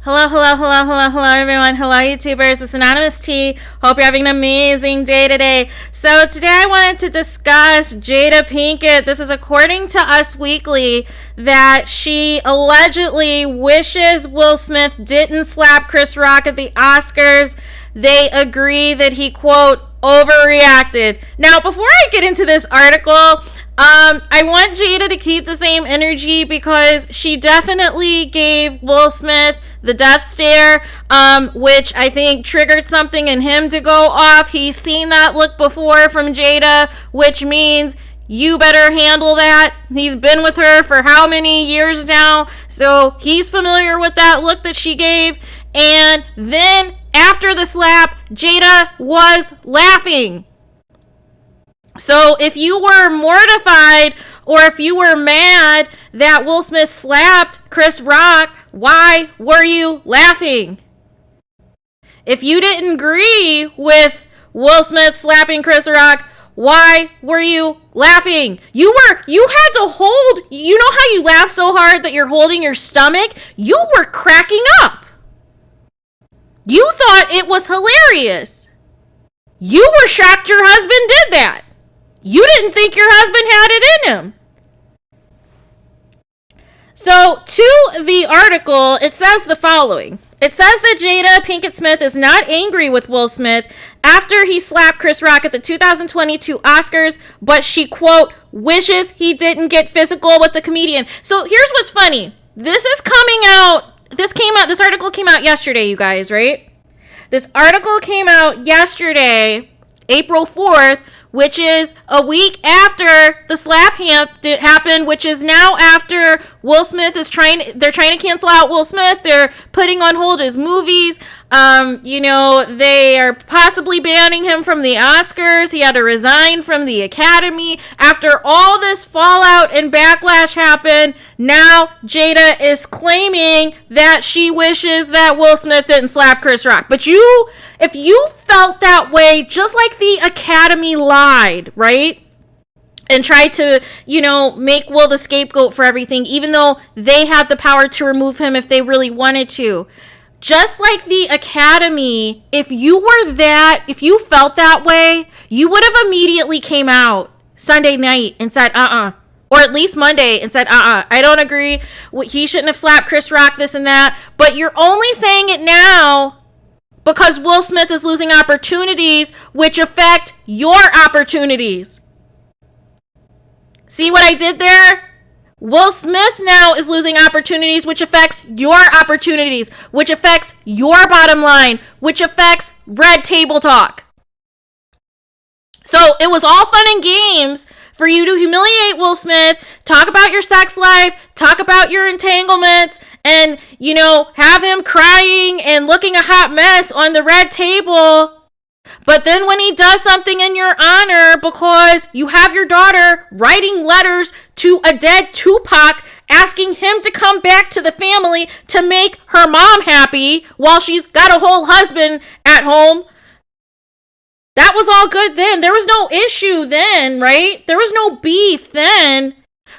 Hello, hello, hello, hello, hello, everyone. Hello, YouTubers. It's Anonymous T. Hope you're having an amazing day today. So today I wanted to discuss Jada Pinkett. This is according to Us Weekly that she allegedly wishes Will Smith didn't slap Chris Rock at the Oscars. They agree that he, quote, overreacted. Now, before I get into this article, I want Jada to keep the same energy because she definitely gave Will Smith the death stare, which I think triggered something in him to go off. He's seen that look before from Jada, which means you better handle that. He's been with her for how many years now? So he's familiar with that look that she gave. And then after the slap, Jada was laughing. So if you were mortified or if you were mad that Will Smith slapped Chris Rock, why were you laughing? If you didn't agree with Will Smith slapping Chris Rock, why were you laughing? You had to hold, you know how you laugh so hard that you're holding your stomach? You were cracking up. You thought it was hilarious. You were shocked your husband did that. You didn't think your husband had it in him. So, to the article, it says the following. It says that Jada Pinkett Smith is not angry with Will Smith after he slapped Chris Rock at the 2022 Oscars, but she, quote, wishes he didn't get physical with the comedian. So, here's what's funny. This article came out yesterday, you guys, right? This article came out yesterday, April 4th, which is a week after the slap happened, which is now after Will Smith they're trying to cancel out Will Smith. They're putting on hold his movies. They are possibly banning him from the Oscars. He had to resign from the Academy. After all this fallout and backlash happened, now Jada is claiming that she wishes that Will Smith didn't slap Chris Rock. But if you felt that way, just like the Academy lied, right? And tried to, make Will the scapegoat for everything, even though they had the power to remove him if they really wanted to. Just like the Academy, if you felt that way, you would have immediately came out Sunday night and said, or at least Monday and said, I don't agree. He shouldn't have slapped Chris Rock, this and that. But you're only saying it now because Will Smith is losing opportunities which affect your opportunities. See what I did there? Will Smith now is losing opportunities which affects your opportunities, which affects your bottom line, which affects red table talk. So it was all fun and games for you to humiliate Will Smith, talk about your sex life, talk about your entanglements, and, have him crying and looking a hot mess on the red table. But then when he does something in your honor, because you have your daughter writing letters to a dead Tupac, asking him to come back to the family to make her mom happy while she's got a whole husband at home. That was all good then. There was no issue then, right? There was no beef then.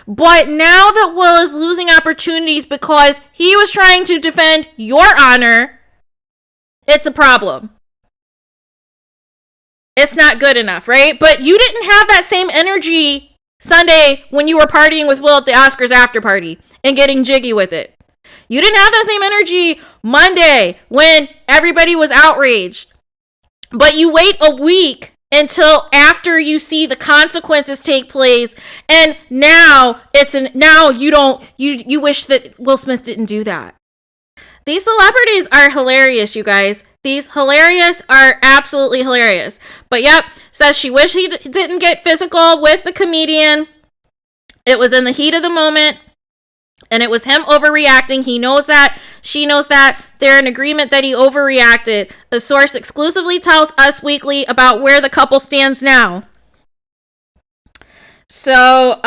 But now that Will is losing opportunities because he was trying to defend your honor, it's a problem. It's not good enough, right? But you didn't have that same energy Sunday when you were partying with Will at the Oscars after party and getting jiggy with it. You didn't have that same energy Monday when everybody was outraged. But you wait a week until after you see the consequences take place, and now you wish that Will Smith didn't do that. These celebrities are hilarious, you guys. These are absolutely hilarious. But yep, says she wished he didn't get physical with the comedian. It was in the heat of the moment, and it was him overreacting. He knows that. She knows that. They're in agreement that he overreacted. A source exclusively tells Us Weekly about where the couple stands now. So,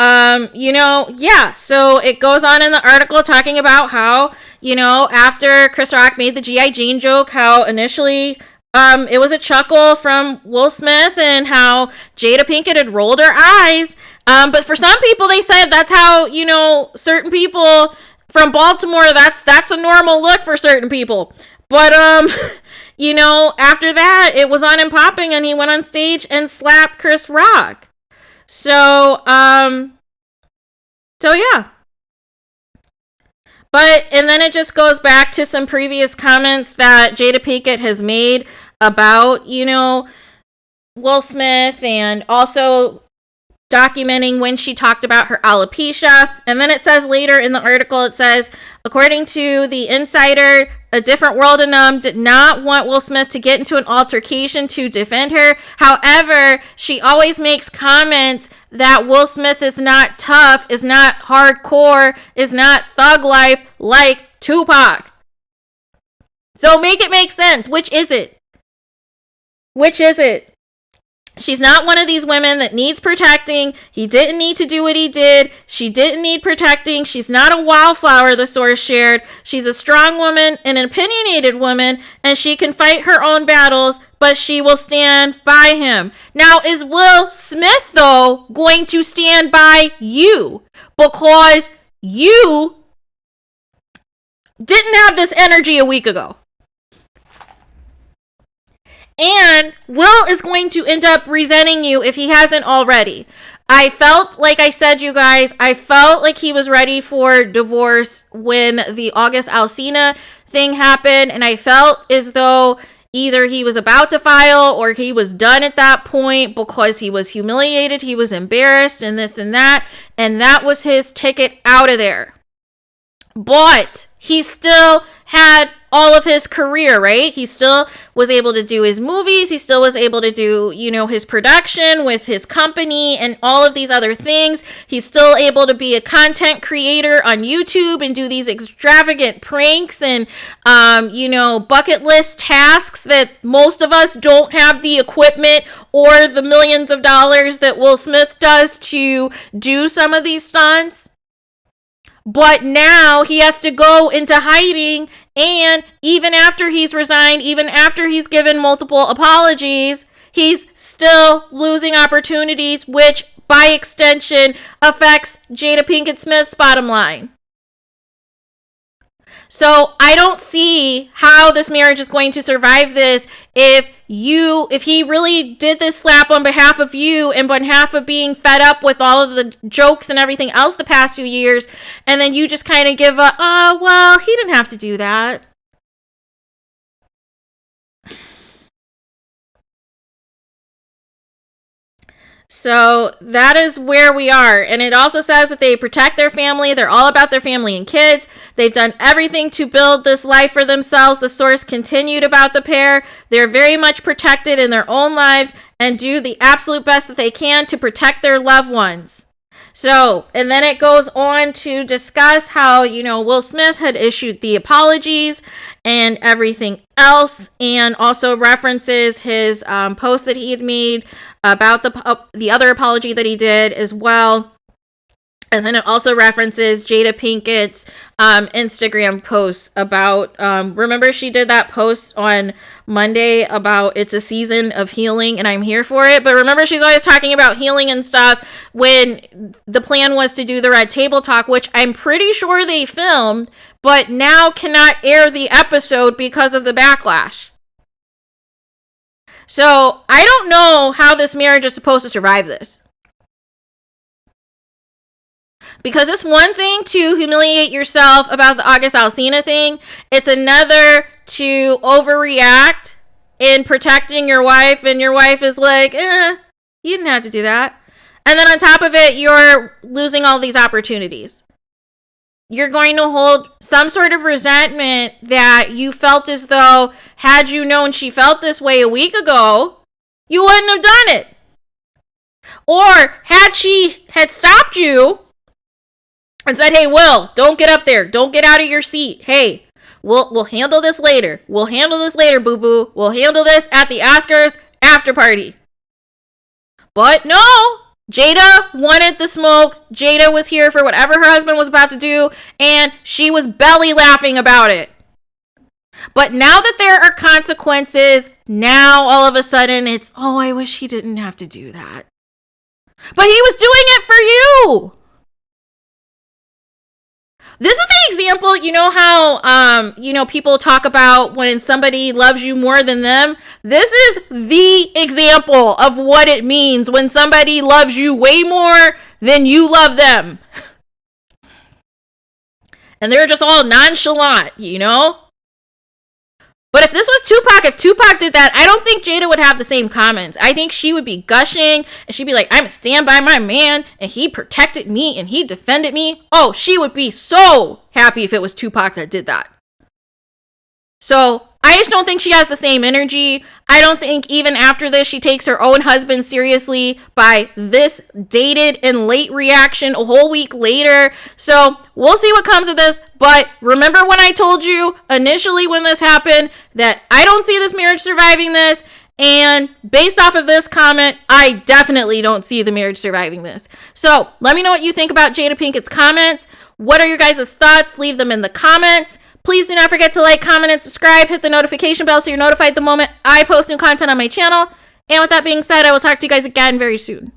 so it goes on in the article talking about how, after Chris Rock made the G.I. Jane joke, how initially it was a chuckle from Will Smith and how Jada Pinkett had rolled her eyes. But for some people, they said that's how, certain people from Baltimore, that's a normal look for certain people. But you know, after that, it was on and popping, and he went on stage and slapped Chris Rock. So yeah. But, and then it just goes back to some previous comments that Jada Pinkett has made about, you know, Will Smith, and also documenting when she talked about her alopecia. And then it says later in the article, it says, according to the insider, A Different World in did not want Will Smith to get into an altercation to defend her. However, she always makes comments that Will Smith is not tough, is not hardcore, is not thug life like Tupac. So make it make sense. Which is it? Which is it? She's not one of these women that needs protecting. He didn't need to do what he did. She didn't need protecting. She's not a wildflower, the source shared. She's a strong woman, an opinionated woman, and she can fight her own battles, but she will stand by him. Now, is Will Smith, though, going to stand by you? Because you didn't have this energy a week ago. And Will is going to end up resenting you if he hasn't already. I felt, like I said, you guys, I felt like he was ready for divorce when the August Alsina thing happened. And I felt as though either he was about to file or he was done at that point because he was humiliated, he was embarrassed, and this and that. And that was his ticket out of there. But he still had all of his career, right? He still was able to do his movies. He still was able to do, you know, his production with his company and all of these other things. He's still able to be a content creator on YouTube and do these extravagant pranks and, you know, bucket list tasks that most of us don't have the equipment or the millions of dollars that Will Smith does to do some of these stunts. But now he has to go into hiding, and even after he's resigned, even after he's given multiple apologies, he's still losing opportunities, which by extension affects Jada Pinkett Smith's bottom line. So I don't see how this marriage is going to survive this if he really did this slap on behalf of you and on behalf of being fed up with all of the jokes and everything else the past few years, and then you just kind of give a, oh, well, he didn't have to do that. So that is where we are. And it also says that they protect their family. They're all about their family and kids. They've done everything to build this life for themselves. The source continued about the pair. They're very much protected in their own lives and do the absolute best that they can to protect their loved ones. So, and then it goes on to discuss how, you know, Will Smith had issued the apologies and everything else, and also references his post that he had made about the other apology that he did as well. And then it also references Jada Pinkett's Instagram posts about, remember she did that post on Monday about it's a season of healing and I'm here for it. But remember, she's always talking about healing and stuff when the plan was to do the Red Table Talk, which I'm pretty sure they filmed, but now cannot air the episode because of the backlash. So I don't know how this marriage is supposed to survive this. Because it's one thing to humiliate yourself about the August Alsina thing. It's another to overreact in protecting your wife. And your wife is like, you didn't have to do that. And then on top of it, you're losing all these opportunities. You're going to hold some sort of resentment that you felt as though had you known she felt this way a week ago, you wouldn't have done it. Or had she had stopped you and said, hey, Will, don't get up there. Don't get out of your seat. Hey, we'll handle this later. We'll handle this later, boo-boo. We'll handle this at the Oscars after party. But no, Jada wanted the smoke. Jada was here for whatever her husband was about to do, and she was belly laughing about it. But now that there are consequences, now all of a sudden it's, oh, I wish he didn't have to do that. But he was doing it for you. This is the example, you know how, people talk about when somebody loves you more than them? This is the example of what it means when somebody loves you way more than you love them. And they're just all nonchalant, you know? But if this was Tupac, if Tupac did that, I don't think Jada would have the same comments. I think she would be gushing and she'd be like, I'm a stand by my man and he protected me and he defended me. Oh, she would be so happy if it was Tupac that did that. So I just don't think she has the same energy. I don't think even after this, she takes her own husband seriously by this dated and late reaction a whole week later. So we'll see what comes of this. But remember when I told you initially when this happened that I don't see this marriage surviving this. And based off of this comment, I definitely don't see the marriage surviving this. So let me know what you think about Jada Pinkett's comments. What are your guys' thoughts? Leave them in the comments. Please do not forget to like, comment, and subscribe. Hit the notification bell so you're notified the moment I post new content on my channel. And with that being said, I will talk to you guys again very soon.